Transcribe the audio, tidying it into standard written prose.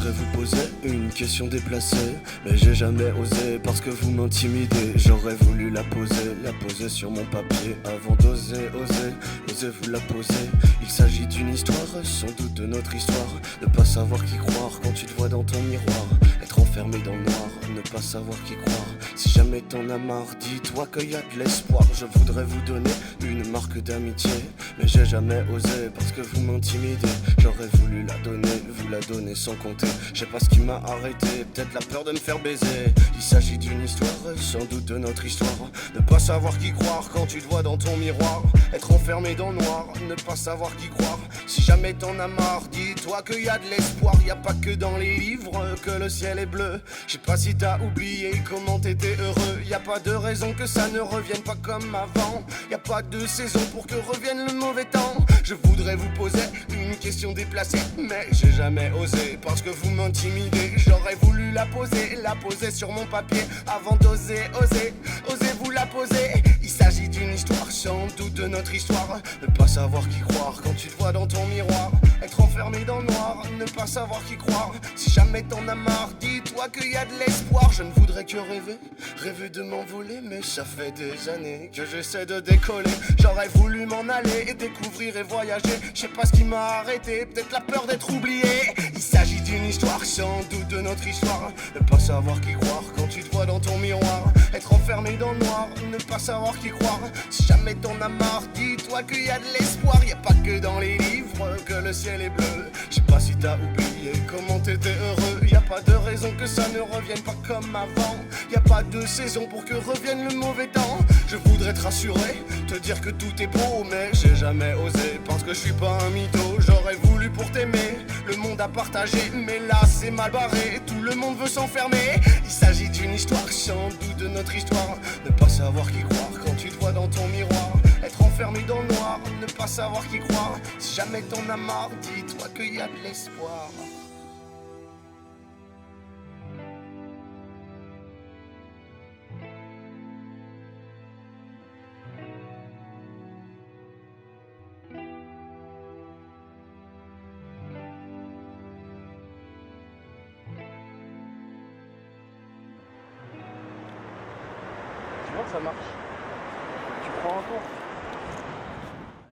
voudrais vous poser une question déplacée, mais j'ai jamais osé parce que vous m'intimidez. J'aurais voulu la poser sur mon papier avant d'oser, oser vous la poser. Il s'agit d'une histoire, sans doute de notre histoire. Ne pas savoir qui croire quand tu te vois dans ton miroir. Être enfermé dans le noir, ne pas savoir qui croire. Si jamais t'en as marre, dis-toi qu'il y a de l'espoir. Je voudrais vous donner une marque d'amitié, mais j'ai jamais osé parce que vous m'intimidez. J'aurais voulu la donner, vous la donner sans compter. Je sais pas ce qui m'a arrêté, peut-être la peur de me faire baiser. Il s'agit d'une histoire, sans doute de notre histoire. Ne pas savoir qui croire quand tu te vois dans ton miroir. Être enfermé dans le noir, ne pas savoir qui croire. Si jamais t'en as marre, dis-toi qu'il y a de l'espoir. Y a pas que dans les livres que le ciel est bleu. Je sais pas si t'as oublié comment t'étais heureux. Y a pas de raison que ça ne revienne pas comme avant. Y a pas de saison pour que revienne le mauvais temps. Je voudrais vous poser une question déplacée, mais j'ai jamais osé parce que vous m'intimidez. J'aurais voulu la poser sur mon papier avant d'oser, oser vous la poser. Il s'agit d'une histoire, sans doute de notre histoire. Ne pas savoir qui croire quand tu te vois dans ton miroir. Être enfermé dans le noir, ne pas savoir qui croire. Si jamais t'en as marre, dis-toi qu'il y a de l'espoir. Je ne voudrais que rêver de m'envoler, mais ça fait des années que j'essaie de décoller. J'aurais voulu m'en aller et découvrir et voyager. Je sais pas ce qui m'a arrêté, peut-être la peur d'être oublié. Il s'agit d'une histoire, sans doute de notre histoire. Ne pas savoir qui croire quand tu te vois dans ton miroir. Être enfermé dans le noir, ne pas savoir qui croire. Si jamais t'en as marre, dis-toi qu'il y a de l'espoir. Y a pas que dans les livres que le ciel est bleu. Je sais pas si t'as oublié comment t'étais heureux. Y a pas de raison que ça ne revienne pas comme avant. Y a pas de saison pour que revienne le mauvais temps. Je voudrais te rassurer, te dire que tout est beau, mais j'ai jamais osé parce que je suis pas un mytho. J'aurais voulu pour t'aimer, le monde à partager, mais là c'est mal barré, tout le monde veut s'enfermer. Il s'agit d'une histoire, sans doute de notre histoire. Ne pas savoir qui croire quand tu te vois dans ton miroir. Être enfermé dans le noir, ne pas savoir qui croire. Si jamais t'en as marre, dis-toi qu'il y a de l'espoir. Tu vois que ça marche. Tu prends un tour.